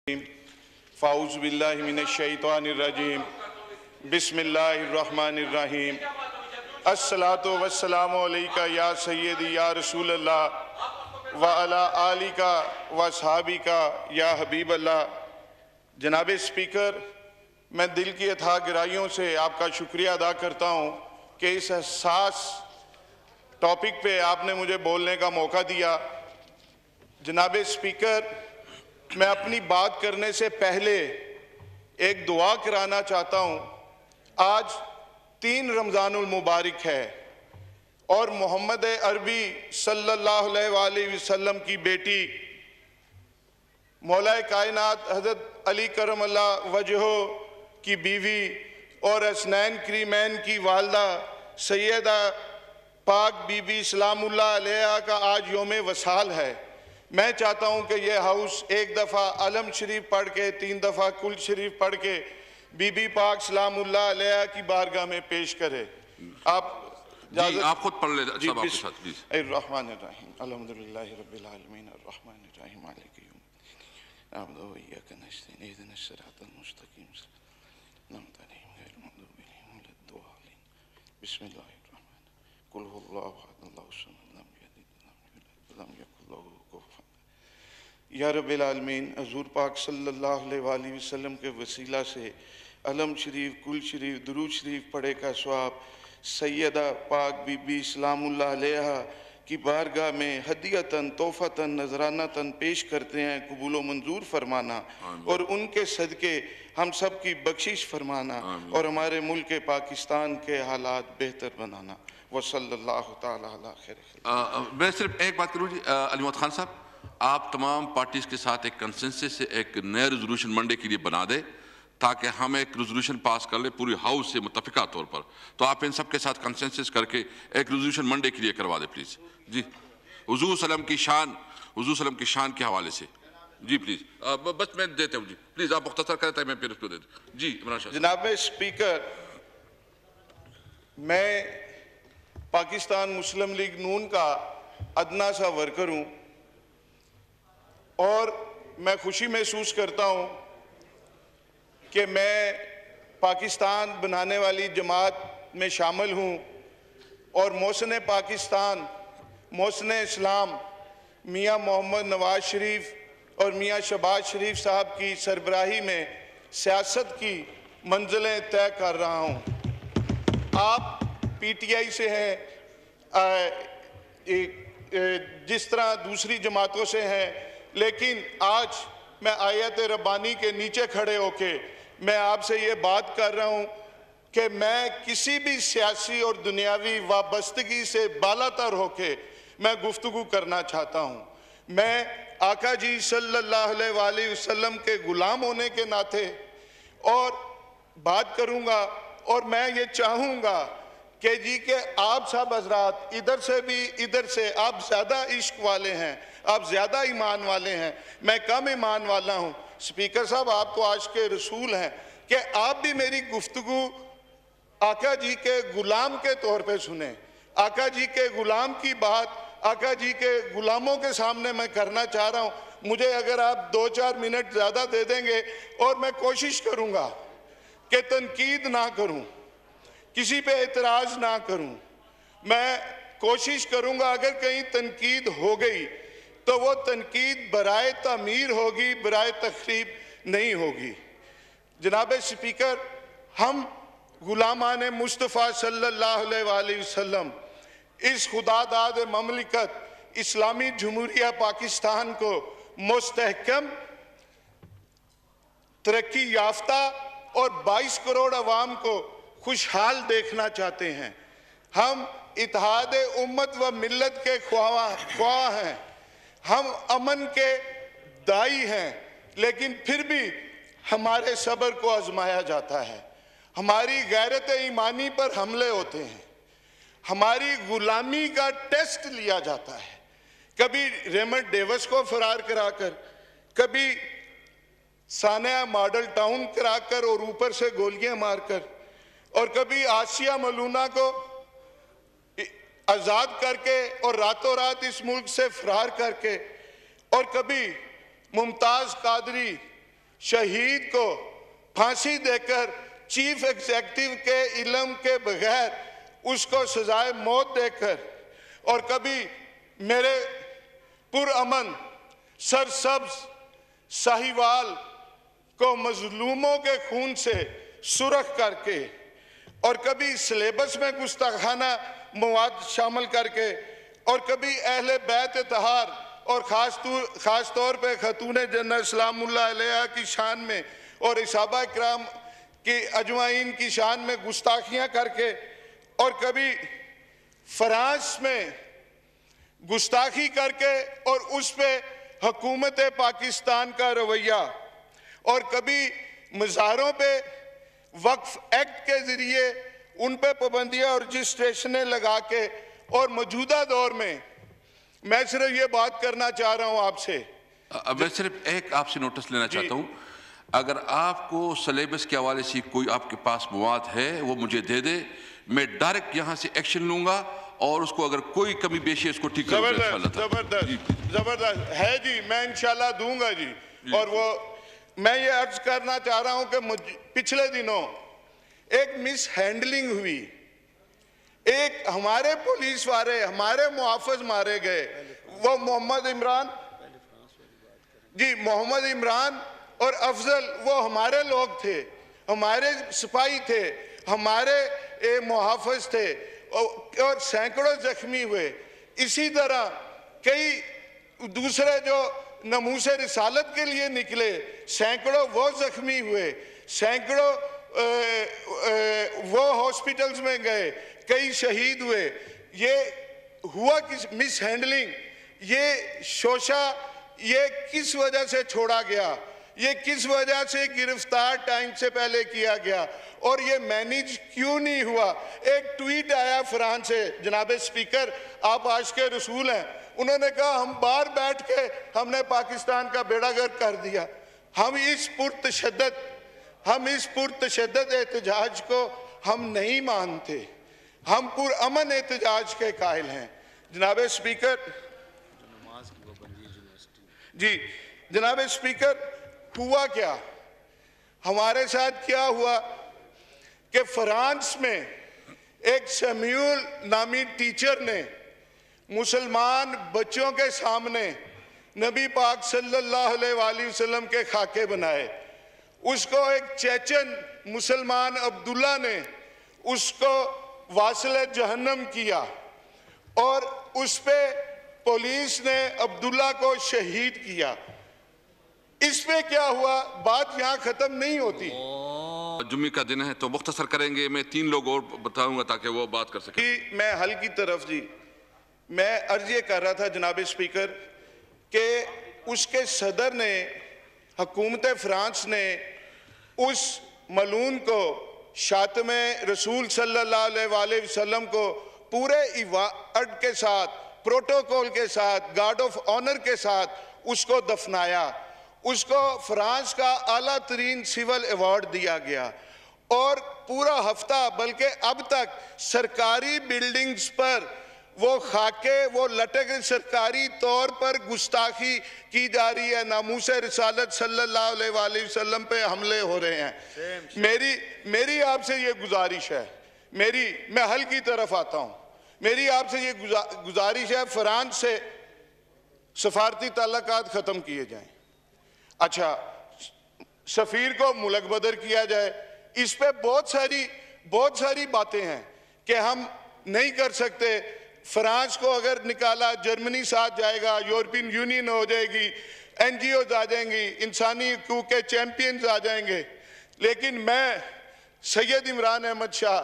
फ़ाऊज़ु बिल्लाहि मिनश्शैतानिर्रजीम बिस्मिल्लाहिर्रहमानिर्रहीम अस्सलातु वस्सलामु अलैका या सय्यदी या रसूलल्लाह व अला आलिका व सहाबिका या हबीबल्लाह। जनाब स्पीकर, मैं दिल की अथाह गहराइयों से आपका शुक्रिया अदा करता हूँ कि इस हसास टॉपिक पे आपने मुझे बोलने का मौका दिया। जनाब स्पीकर, मैं अपनी बात करने से पहले एक दुआ कराना चाहता हूँ। आज 3 रमज़ानुल मुबारक है और मोहम्मद अरबी सल्लल्लाहु अलैहि वसल्लम की बेटी मौलाए कायनात हज़रत अली करमल्लाहु वजहो की बीवी और हसनैन करीमैन की वालदा सैयदा पाक बीबी सलामुल्लाह अलैहा का आज योम वसाल है। मैं चाहता हूँ कि यह हाउस एक दफ़ा अलम शरीफ पढ़ के 3 दफ़ा कुल शरीफ पढ़ के बीबी पाक सलामुल्लाह अलैहा की बारगाह में पेश करे। आप खुद पढ़ ले सब आपके साथ प्लीज। अर्रहमानिर्रहीम अल्हम्दुलिल्लाहि रब्बिल आलमीन अर्रहमानिर्रहीम मालिकि यौमिद्दीन नअबुदु व इय्याका नस्तईन इहदिनस सिरातल मुस्तकीम सिरातल लज़ीना गैरिल मग़दूबि अलैहिम वलद्दालिन बिस्मिल्लाहिर्रहमानिर्रहीम कुल हुवल्लाहु अहद अल्लाहु समद लम यलिद वलम यकुल लहू कुफुवन अहद। या रब्बिल आलमीन, हुज़ूर पाक सल्लल्लाहु अलैहि वसल्लम के वसीला से अलम शरीफ कुल शरीफ दुरूद शरीफ पढ़े का सवाब सैयदा पाक बीबी सलामुल्लाह अलैहा की बारगाह में हदियतन तोहफतन नजरानतन पेश करते हैं। कबूल व मंजूर फरमाना और उनके सदके हम सब की बख्शिश फरमाना और हमारे मुल्क पाकिस्तान के हालात बेहतर बनाना। वसल्लल्लाहु ताला अला खैर। मैं सिर्फ एक बात करूँ जी, अली मोहम्मद खान साहब, आप तमाम पार्टीज के साथ एक कंसेंसस से एक नया रेजोल्यूशन मंडे के लिए बना दे ताकि हम एक रेजोल्यूशन पास कर ले पूरी हाउस से मुत्तफिका तौर पर। तो आप इन सब के साथ कंसेंसस करके एक रेजोल्यूशन मंडे के लिए करवा दे प्लीज जी, हुजूर सल्लम की शान के हवाले से जी प्लीज। बस मैं देता हूँ जी, प्लीज आप मुख्तसर करते हैं, मैं फिर उसको दे दूँ जी। इमरान शाह जनाब स्पीकर, मैं पाकिस्तान मुस्लिम लीग नून का अदना सा वर्कर हूँ और मैं खुशी महसूस करता हूँ कि मैं पाकिस्तान बनाने वाली जमात में शामिल हूँ और मोहसिन पाकिस्तान मोहसिन इस्लाम मियाँ मोहम्मद नवाज शरीफ और मियाँ शहबाज शरीफ साहब की सरबराही में सियासत की मंजिलें तय कर रहा हूँ। आप पीटीआई से हैं, जिस तरह दूसरी जमातों से हैं, लेकिन आज मैं आयत रब्बानी के नीचे खड़े होके मैं आपसे ये बात कर रहा हूँ कि मैं किसी भी सियासी और दुनियावी वाबस्तगी से बालातर होके मैं गुफ्तगू करना चाहता हूँ। मैं आका जी सल्लल्लाहु अलैहि वसल्लम के गुलाम होने के नाते और बात करूँगा और मैं ये चाहूँगा कि जी के आप सब हजरात इधर से भी इधर से आप ज़्यादा इश्क वाले हैं, आप ज़्यादा ईमान वाले हैं, मैं कम ईमान वाला हूँ। स्पीकर साहब, आप तो आज के रसूल हैं कि आप भी मेरी गुफ्तगू आका जी के गुलाम के तौर पे सुने। आका जी के गुलाम की बात आका जी के गुलामों के सामने मैं करना चाह रहा हूँ। मुझे अगर आप 2-4 मिनट ज़्यादा दे देंगे और मैं कोशिश करूँगा कि तनकीद ना करूँ, किसी पे एतराज़ ना करूँ। मैं कोशिश करूँगा अगर कहीं तनकीद हो गई तो वो तनकीद बराए तामीर होगी, बराए तखरीब नहीं होगी। जनाब स्पीकर, हम गुलामान मुस्तफ़ा सल्लल्लाहु अलैहि वसल्लम इस खुदादाद ममलिकत इस्लामी जमहूरिया पाकिस्तान को मुस्तहकम, तरक्की याफ्ता और 22 करोड़ अवाम को खुशहाल देखना चाहते हैं। हम इत्तेहाद उम्मत व मिल्लत के ख्वाह हैं, हम अमन के दाई हैं, लेकिन फिर भी हमारे सब्र को आजमाया जाता है, हमारी गैरत ईमानी पर हमले होते हैं, हमारी गुलामी का टेस्ट लिया जाता है। कभी रेमंड डेविस को फरार कराकर, कभी सानिया मॉडल टाउन कराकर और ऊपर से गोलियां मारकर, और कभी आसिया मलूना को आज़ाद करके और रातों रात इस मुल्क से फरार करके, और कभी मुमताज़ कादरी शहीद को फांसी देकर चीफ एग्जीक्यूटिव के इल्म के बगैर उसको सजाए मौत देकर, और कभी मेरे पुरअमन सरसब्ज साहिवाल को मजलूमों के खून से सुरख करके, और कभी सिलेबस में गुस्ताखाना मवाद शामिल करके, और कभी अहले बैत तहार और ख़ास तौर पे खतून जन्नत सलामुल्लाह अलैहा की शान में और सहाबा किराम की अजमाइन की शान में गुस्ताखियाँ करके, और कभी फ्रांस में गुस्ताखी करके और उस पे हुकूमत पाकिस्तान का रवैया, और कभी मज़ारों पे वक्फ एक्ट के ज़रिए उन पे पाबंदियाँ और रजिस्ट्रेशनें लगा के, और मौजूदा दौर में मैं सिर्फ ये बात करना चाह रहा हूँ आपसे, मैं सिर्फ एक आपसे नोटिस लेना चाहता हूँ, अगर आपको सिलेबस के हवाले से कोई आपके पास मवाद है वो मुझे दे दे, मैं डायरेक्ट यहाँ से एक्शन लूँगा और उसको अगर कोई कमी पेशी है उसको ठीक करूँगा। जबरदस्त है जी, मैं इंशाल्लाह दूंगा जी। और वो मैं ये अर्ज करना चाह रहा हूँ कि पिछले दिनों एक मिस हैंडलिंग हुई, एक हमारे पुलिस वाले हमारे मुहाफ़िज मारे गए, वो मोहम्मद इमरान जी, मोहम्मद इमरान और अफजल वो हमारे लोग थे, हमारे सिपाही थे, हमारे मुहाफ़िज थे, और सैकड़ों जख्मी हुए। इसी तरह कई दूसरे जो नमूसे रिसालत के लिए निकले, सैकड़ों वो जख्मी हुए, सैकड़ों वो हॉस्पिटल्स में गए, कई शहीद हुए। ये हुआ किस मिस हैंडलिंग, ये शोशा ये किस वजह से छोड़ा गया, ये किस वजह से गिरफ्तार टाइम से पहले किया गया, और ये मैनेज क्यों नहीं हुआ। एक ट्वीट आया फ्रांस से, जनाब स्पीकर आप आज के रसूल हैं, उन्होंने कहा हम बाहर बैठ के हमने पाकिस्तान का बेड़ागर्क कर दिया। हम इस पुरतशद्दद एहतजाज को हम नहीं मानते, हम पुरअमन एहतजाज के कायल हैं। जनाब स्पीकर जी, जनाब स्पीकर हुआ क्या, हमारे साथ क्या हुआ कि फ्रांस में एक शम्यूल नामी टीचर ने मुसलमान बच्चों के सामने नबी पाक सल्लल्लाहु अलैहि वसल्लम के खाके बनाए। उसको एक चेचन मुसलमान अब्दुल्ला ने उसको वासिल जहन्नम किया, और उस पे पुलिस ने अब्दुल्ला को शहीद किया। इस पे क्या हुआ, बात यहाँ खत्म नहीं होती। जुम्मे का दिन है तो मुख्तसर करेंगे, मैं 3 लोग और बताऊंगा ताकि वो बात कर सके। मैं हल की तरफ जी, मैं अर्ज ये कर रहा था जनाब स्पीकर कि उसके सदर ने, हुकूमत फ्रांस ने उस मलून को शातमे रसूल सल्लल्लाहु अलैहि वसल्लम को पूरे इबादत के साथ, प्रोटोकॉल के साथ, गार्ड ऑफ ऑनर के साथ उसको दफनाया। उसको फ्रांस का आला तरीन सिविल अवार्ड दिया गया, और पूरा हफ्ता बल्कि अब तक सरकारी बिल्डिंग्स पर वो खाके वो लटक, सरकारी तौर पर गुस्ताखी की जा रही है, नामूसे रिसालत सल्लल्लाहु अलैहि वसल्लम पे हमले हो रहे हैं। मेरी आपसे ये गुजारिश है, मैं हल की तरफ आता हूँ, मेरी आपसे ये गुजारिश है, फ्रांस से सफारती ताल्लुकात ख़त्म किए जाएं। अच्छा, सफ़ीर को मुल्क बदर किया जाए। इस पे बहुत सारी बातें हैं कि हम नहीं कर सकते। फ्रांस को अगर निकाला, जर्मनी साथ जाएगा, यूरोपियन यूनियन हो जाएगी, NGOs आ जाएंगी, इंसानी हकूक़ के चैम्पियंस आ जाएंगे। लेकिन मैं सैयद इमरान अहमद शाह,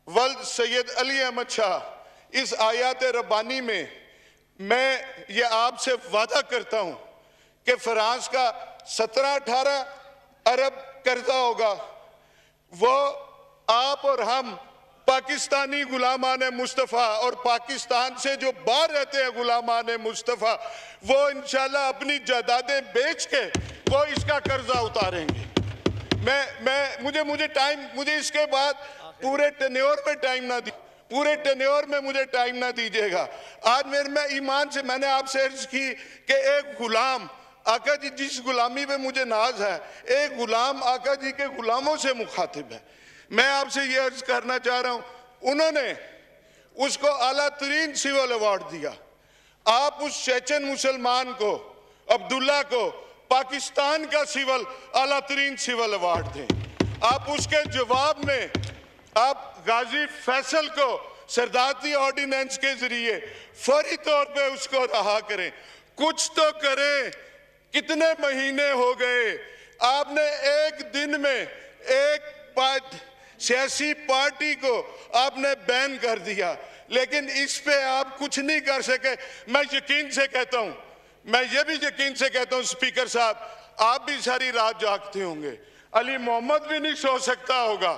वल्द सैयद अली अहमद शाह, इस आयात रब्बानी में मैं ये आपसे वादा करता हूँ कि फ्रांस का 17-18 अरब कर्जा होगा, वो आप और हम पाकिस्तानी गुलामान मुस्तफ़ा और पाकिस्तान से जो बाहर रहते हैं गुलामान मुस्तफ़ा, वो इंशाल्लाह अपनी जायदादें बेच के वो इसका कर्जा उतारेंगे। मुझे इसके बाद पूरे टेन्योर में टाइम ना दी, पूरे टेन्योर में मुझे टाइम ना दीजिएगा। आज मैं ईमान से मैंने आपसे अर्ज की कि एक गुलाम आका जी जिस गुलामी पे मुझे नाज है, एक गुलाम आका जी के गुलामों से मुखातिब है। मैं आपसे ये अर्ज करना चाह रहा हूं, उन्होंने उसको आला तरीन सिविल अवार्ड दिया। आप उस चेचन मुसलमान को, अब्दुल्ला को, पाकिस्तान का सिविल आला तरीन सिविल अवार्ड दें। आप उसके जवाब में आप गाजी फैसल को सरदारती ऑर्डिनेंस के जरिए फौरी तौर पे उसको रहा करें। कुछ तो करें। कितने महीने हो गए आपने एक दिन में एक सियासी पार्टी को आपने बैन कर दिया, लेकिन इस पे आप कुछ नहीं कर सके। मैं यकीन से कहता हूं, मैं ये भी यकीन से कहता हूं स्पीकर साहब, आप भी सारी रात जागते होंगे। अली मोहम्मद भी नहीं सो सकता होगा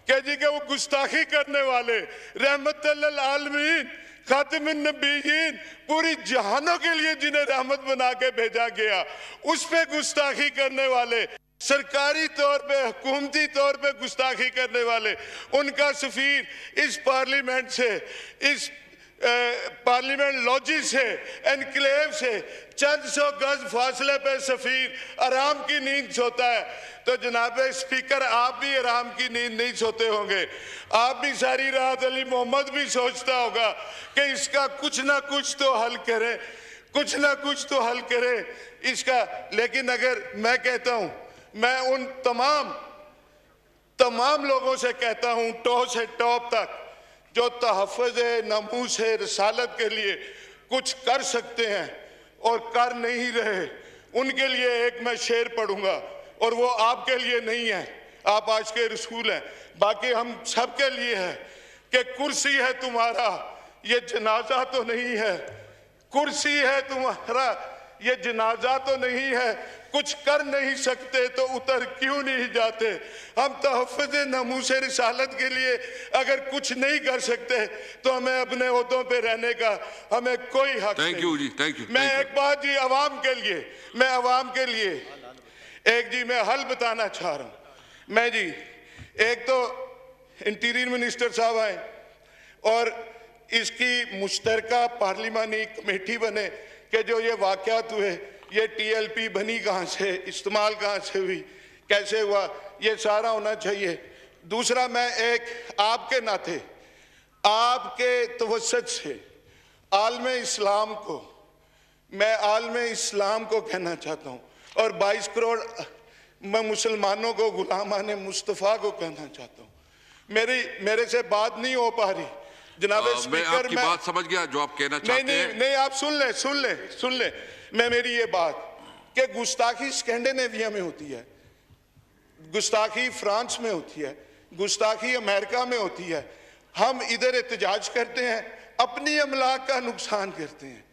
कि जी के वो गुस्ताखी करने वाले रहमतुल्लिल आलमीन खातिमुन नबीयीन पूरी जहानों के लिए जिन्हें रहमत बना के भेजा गया, उस पे गुस्ताखी करने वाले, सरकारी तौर पे हुकूमती तौर पे गुस्ताखी करने वाले, उनका सफीर इस पार्लियामेंट से, इस पार्लियामेंट लॉजी से, एनक्लेव से चंद सौ गज फासले पे सफीर आराम की नींद सोता है। तो जनाब स्पीकर, आप भी आराम की नींद नहीं सोते होंगे। आप भी सारी रात, अली मोहम्मद भी सोचता होगा कि इसका कुछ ना कुछ तो हल करे, कुछ ना कुछ तो हल करे इसका। लेकिन अगर मैं कहता हूं, मैं उन तमाम लोगों से कहता हूं, टॉप से टॉप तक, जो तहफ़्फ़ुज़ नमूस रिसालत के लिए कुछ कर सकते हैं और कर नहीं रहे, उनके लिए एक मैं शेर पढ़ूंगा, और वो आपके लिए नहीं है, आप आज के रसूल हैं, बाकी हम सब के लिए है कि कुर्सी है तुम्हारा, ये जनाजा तो नहीं है। कुर्सी है तुम्हारा, ये जनाजा तो नहीं है। कुछ कर नहीं सकते तो उतर क्यों नहीं जाते। हम तहफ़्फ़ुज़ नमूस रिसालत के लिए अगर कुछ नहीं कर सकते तो हमें अपने ओहदों पे रहने का हमें कोई हक नहीं। Thank you ji, thank you. मैं एक बात जी अवाम के लिए, मैं अवाम के लिए एक जी मैं हल बताना चाह रहा हूँ। मैं जी, एक तो इंटीरियर मिनिस्टर साहब आए और इसकी मुश्तरका पार्लिमानी कमेटी बने कि जो ये वाक़यात हुए, ये टीएलपी बनी कहाँ से, इस्तेमाल कहाँ से हुई, कैसे हुआ, ये सारा होना चाहिए। दूसरा, मैं एक आपके नाते, आपके तवस्सुत से आलम इस्लाम को, मैं आलम इस्लाम को कहना चाहता हूँ, और 22 करोड़ मैं मुसलमानों को, गुलामान मुस्तफ़ा को कहना चाहता हूँ। मेरे से बात नहीं हो पा रही जनाब स्पीकर। मैं आपकी बात समझ गया जो आप कहना चाहते हैं। नहीं, आप सुन ले मैं मेरी ये बात कि गुस्ताखी स्कैंडिनेविया में होती है, गुस्ताखी फ्रांस में होती है, गुस्ताखी अमेरिका में होती है। हम इधर एहतजाज करते हैं, अपनी अमलाक का नुकसान करते हैं,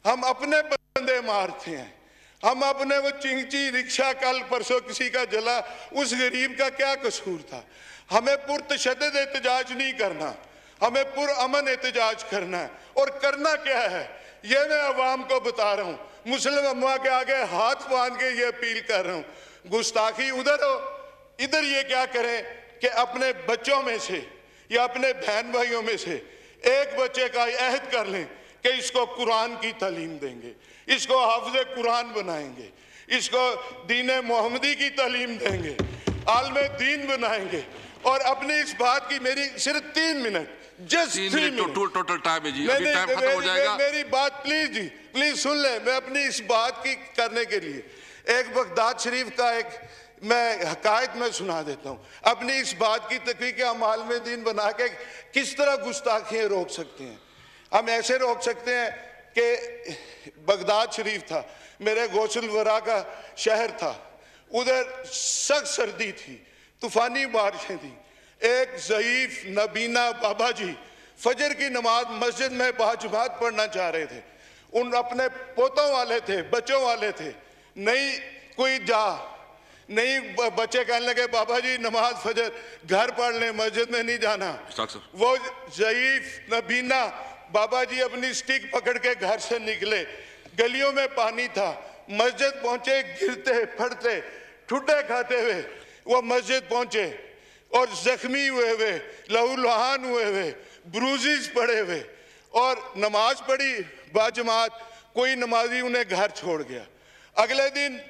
हम अपने बंदे मारते हैं, हम अपने वो चिंची रिक्शा कल परसों किसी का जला, उस गरीब का क्या कसूर था। हमें पुरतशद्दद एहतजाज नहीं करना, हमें पुरअमन एहतजाज करना है। और करना क्या है ये मैं अवाम को बता रहा हूँ, मुस्लिम अम्मा के आगे हाथ बांध के ये अपील कर रहा हूँ। गुस्ताखी उधर हो, इधर ये क्या करें कि अपने बच्चों में से या अपने बहन भाइयों में से एक बच्चे का अहद कर लें कि इसको कुरान की तालीम देंगे, इसको हाफ़िज़ कुरान बनाएंगे, इसको दीन मोहम्मदी की तालीम देंगे, आलम दीन बनाएंगे। और अपनी इस बात की मेरी सिर्फ 3 minute, just 3 minute total time है जी, अभी टाइम खत्म हो जाएगा। मेरी बात प्लीज जी, प्लीज सुन ले। मैं अपनी इस बात की करने के लिए एक बगदाद शरीफ का एक मैं हकायत में सुना देता हूँ, अपनी इस बात की तकरीर के हम आलम दीन बना के किस तरह गुस्ताखियाँ रोक सकते हैं। हम ऐसे रोक सकते हैं कि बगदाद शरीफ था, मेरे गौसुल वरा का शहर था, उधर सख्त सर्दी थी, तूफानी बारिशें थी। एक ज़ईफ नबीना बाबा जी फजर की नमाज मस्जिद में बाजमात पढ़ना चाह रहे थे। उन अपने पोतों वाले थे, बच्चों वाले थे, नहीं कोई नहीं बच्चे कहने लगे बाबा जी नमाज फजर घर पढ़ लें, मस्जिद में नहीं जाना। वो ज़ईफ नबीना बाबा जी अपनी स्टिक पकड़ के घर से निकले, गलियों में पानी था, मस्जिद पहुंचे, गिरते फटते ठुड्डे खाते हुए वो मस्जिद पहुंचे और जख्मी हुए हुए, लहूलुहान हुए हुए, ब्रूजेस पड़े हुए, और नमाज पढ़ी बाजमात, कोई नमाजी उन्हें घर छोड़ गया। अगले दिन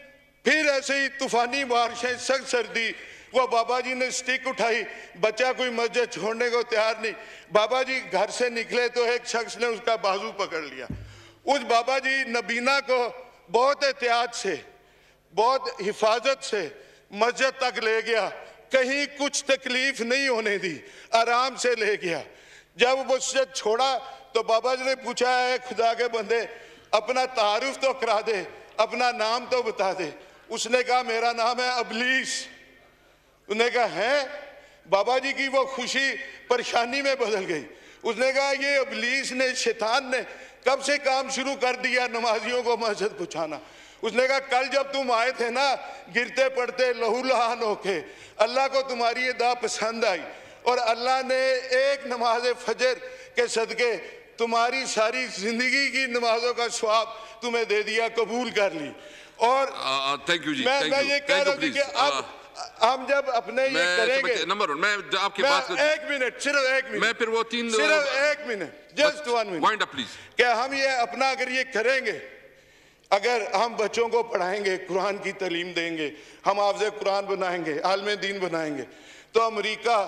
फिर ऐसे ही तूफानी बारिशें, सख्त सर्दी, वो बाबा जी ने स्टिक उठाई, बच्चा कोई मस्जिद छोड़ने को तैयार नहीं। बाबा जी घर से निकले तो एक शख्स ने उसका बाजू पकड़ लिया। उस बाबा जी नबीना को बहुत एहतियात से, बहुत हिफाजत से मस्जिद तक ले गया, कहीं कुछ तकलीफ नहीं होने दी, आराम से ले गया। जब वो मस्जिद छोड़ा तो बाबा जी ने पूछा, है खुदा के बंदे अपना तारुफ तो करा दे, अपना नाम तो बता दे। उसने कहा मेरा नाम है अबलीस। उसने कहा है? बाबा जी की वो खुशी परेशानी में बदल गई। उसने कहा ये अबलीस ने, शैतान ने कब से काम शुरू कर दिया नमाजियों को मस्जिद पहुंचाना। उसने कहा कल जब तुम आए थे ना गिरते पड़ते लहूलुहान होके, अल्लाह को तुम्हारी ये दुआ पसंद आई और अल्लाह ने एक नमाज फजर के सदके तुम्हारी सारी जिंदगी की नमाजों का स्वाब तुम्हें दे दिया, कबूल कर ली। और थैंक यू जी, मैं ये कह रहा हूँ कि अब हम जब अपने ये करेंगे, नंबर वन, मैं आपकी बात एक मिनट, सिर्फ एक मिनट, मैं फिर वो तीन, सिर्फ एक minute, just 1 minute, wind up please. क्या हम ये अपना अगर ये करेंगे, अगर हम बच्चों को पढ़ाएंगे, कुरान की तालीम देंगे, हम हाफ़िज़ कुरान बनाएंगे, आलिम दीन बनाएंगे, तो अमेरिका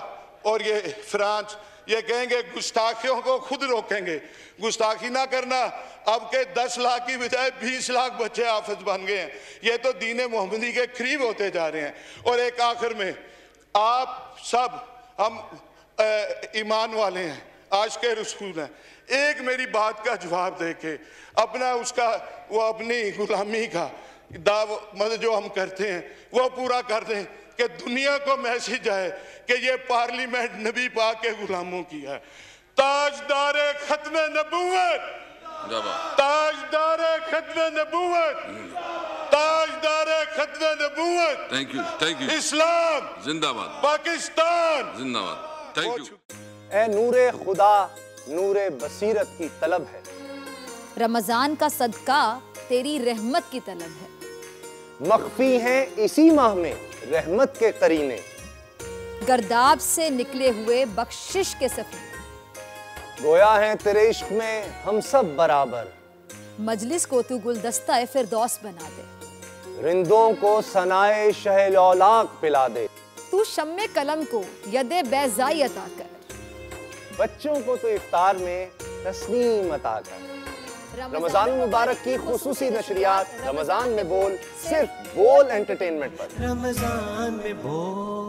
और ये फ्रांस ये कहेंगे गुस्ताखियों को खुद रोकेंगे, गुस्ताखी ना करना। अब के 10 लाख की बजाय 20 लाख बच्चे हाफिज बन गए हैं। ये तो दीन मोहम्मदी के करीब होते जा रहे हैं। और एक आखिर में, आप सब हम ईमान वाले हैं, आशिक़े रसूल हैं, एक मेरी बात का जवाब दे के अपना उसका वो अपनी गुलामी का दाव मतलब जो हम करते हैं वो पूरा कर दें कि दुनिया को मैसेज आए कि ये पार्लियामेंट नबी पाक के गुलामों की है। ताजदारे खत्मे नबूवत, ताजदारे खत्मे नबूवत, ताजदारे खत्मे नबूवत। Thank you. इस्लाम जिंदाबाद, पाकिस्तान जिंदाबाद। Thank you. ए नूरे खुदा, नूरे बसीरत की तलब है, रमजान का सदका तेरी रहमत की तलब है। मख्फी हैं इसी माह में रहमत के करीने, गर्दाब से निकले हुए बख्शिश के सफीने, गोया है तेरे इश्क में हम सब बराबर, मजलिस को तू गुलदस्ता फिरदौस बना दे, रिंदों को सनाए शहलौलाक पिला दे, तू शम्मे कलम को यदे बैज़ाई अता कर, बच्चों को तो इफ्तार में तस्नीम अता कर। रमजान मुबारक की खुसूसी नशरियात रमजान में बोल, सिर्फ बोल एंटरटेनमेंट पर। रमजान में बोल।